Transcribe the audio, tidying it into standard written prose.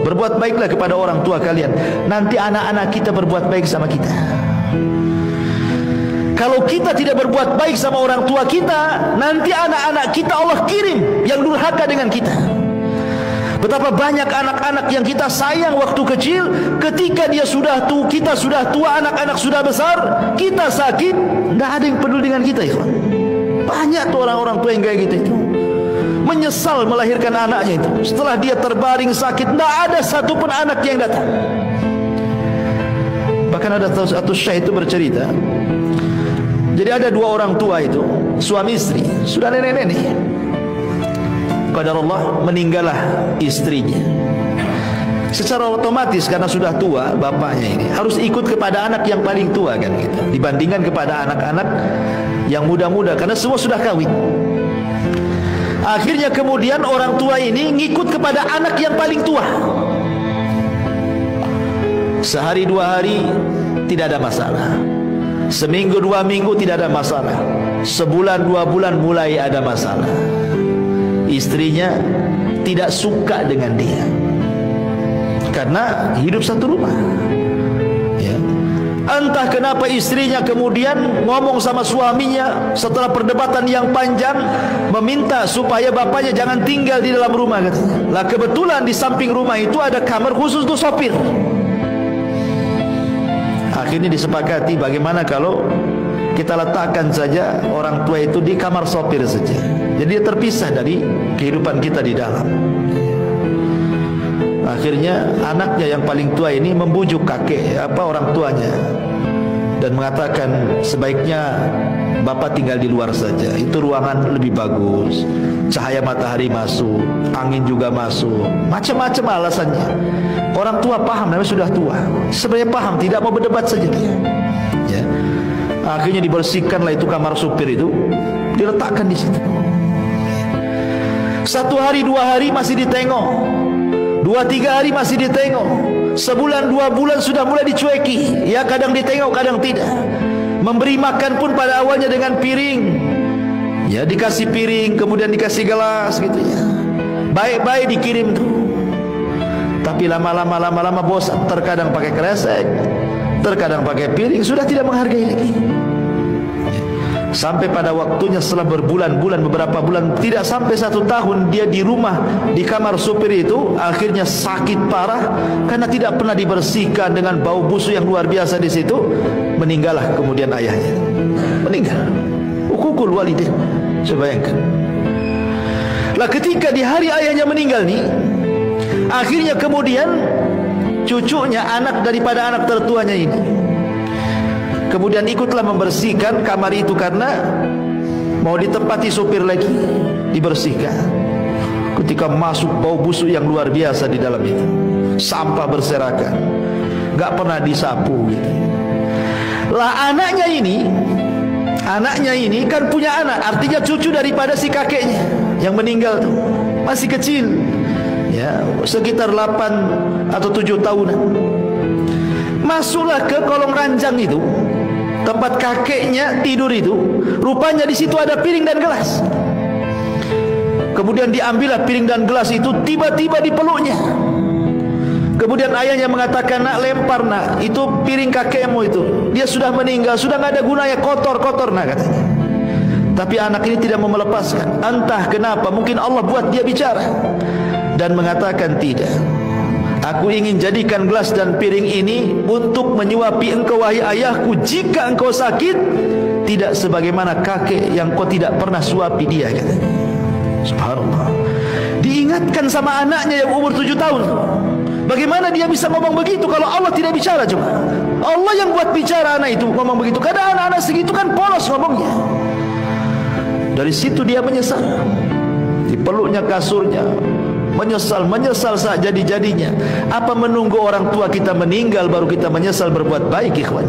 Berbuat baiklah kepada orang tua kalian. Nanti anak-anak kita berbuat baik sama kita. Kalau kita tidak berbuat baik sama orang tua kita, nanti anak-anak kita Allah kirim yang durhaka dengan kita. Betapa banyak anak-anak yang kita sayang waktu kecil, ketika dia sudah tua, kita sudah tua, anak-anak sudah besar, kita sakit, tidak ada yang peduli dengan kita. Ya. Banyak tuh orang-orang tua yang kayak gitu itu. Menyesal melahirkan anaknya itu. Setelah dia terbaring sakit, tidak ada satupun anak yang datang. Bahkan ada satu syekh itu bercerita. Jadi ada dua orang tua itu, suami istri, sudah nenek-nenek. Qadarullah meninggallah istrinya. Secara otomatis karena sudah tua bapaknya ini harus ikut kepada anak yang paling tua kan gitu. Dibandingkan kepada anak-anak yang muda-muda karena semua sudah kawin. Akhirnya kemudian orang tua ini ngikut kepada anak yang paling tua. Sehari dua hari tidak ada masalah. Seminggu dua minggu tidak ada masalah. Sebulan dua bulan mulai ada masalah. Istrinya tidak suka dengan dia karena hidup satu rumah. Ya. Entah kenapa istrinya kemudian ngomong sama suaminya setelah perdebatan yang panjang, meminta supaya bapaknya jangan tinggal di dalam rumah katanya. Lah kebetulan di samping rumah itu ada kamar khusus untuk sopir. Akhirnya disepakati bagaimana kalau kita letakkan saja orang tua itu di kamar sopir saja. Jadi dia terpisah dari kehidupan kita di dalam. Akhirnya anaknya yang paling tua ini membujuk orang tuanya dan mengatakan sebaiknya bapak tinggal di luar saja. Itu ruangan lebih bagus, cahaya matahari masuk, angin juga masuk, macam-macam alasannya. Orang tua paham, namanya sudah tua. Sebenarnya paham, tidak mau berdebat saja dia. Ya. Akhirnya dibersihkanlah itu kamar supir itu, diletakkan di situ. Satu hari dua hari masih ditengok, dua tiga hari masih ditengok, sebulan dua bulan sudah mulai dicueki. Ya kadang ditengok kadang tidak. Memberi makan pun pada awalnya dengan piring. Ya dikasih piring, kemudian dikasih gelas gitu ya. Baik-baik dikirim tuh. Tapi lama-lama bosan. Terkadang pakai kresek, terkadang pakai piring, sudah tidak menghargai lagi. Sampai pada waktunya setelah berbulan-bulan, beberapa bulan, tidak sampai 1 tahun dia di rumah, di kamar supir itu, akhirnya sakit parah karena tidak pernah dibersihkan dengan bau busuk yang luar biasa di situ. Meninggallah kemudian ayahnya. Meninggal. Uqukul walidain. Coba bayangkan. Lah ketika di hari ayahnya meninggal nih, akhirnya kemudian cucunya, anak daripada anak tertuanya ini, kemudian ikutlah membersihkan kamar itu karena mau ditempati supir lagi, dibersihkan. Ketika masuk bau busuk yang luar biasa di dalam itu, sampah berserakan, gak pernah disapu gitu. Lah anaknya ini kan punya anak, artinya cucu daripada si kakeknya yang meninggal tuh, masih kecil. Ya, sekitar 8 atau 7 tahunan. Masuklah ke kolong ranjang itu, tempat kakeknya tidur itu. Rupanya di situ ada piring dan gelas. Kemudian diambillah piring dan gelas itu, tiba-tiba dipeluknya. Kemudian ayahnya mengatakan, nak lempar nak, itu piring kakekmu itu. Dia sudah meninggal, sudah nggak ada gunanya, kotor-kotor nak katanya. Tapi anak ini tidak mau melepaskan. Entah kenapa, mungkin Allah buat dia bicara dan mengatakan tidak. Aku ingin jadikan gelas dan piring ini untuk menyuapi engkau wahai ayahku jika engkau sakit, tidak sebagaimana kakek yang kau tidak pernah suapi dia katanya. Subhanallah. Diingatkan sama anaknya yang umur 7 tahun. Bagaimana dia bisa ngomong begitu kalau Allah tidak bicara? Coba Allah yang buat bicara anak itu ngomong begitu. Kadang anak-anak segitu kan polos ngomongnya. Dari situ dia menyesal, dipeluknya kasurnya, menyesal saat jadi-jadinya. Apa menunggu orang tua kita meninggal baru kita menyesal berbuat baik, ikhwan?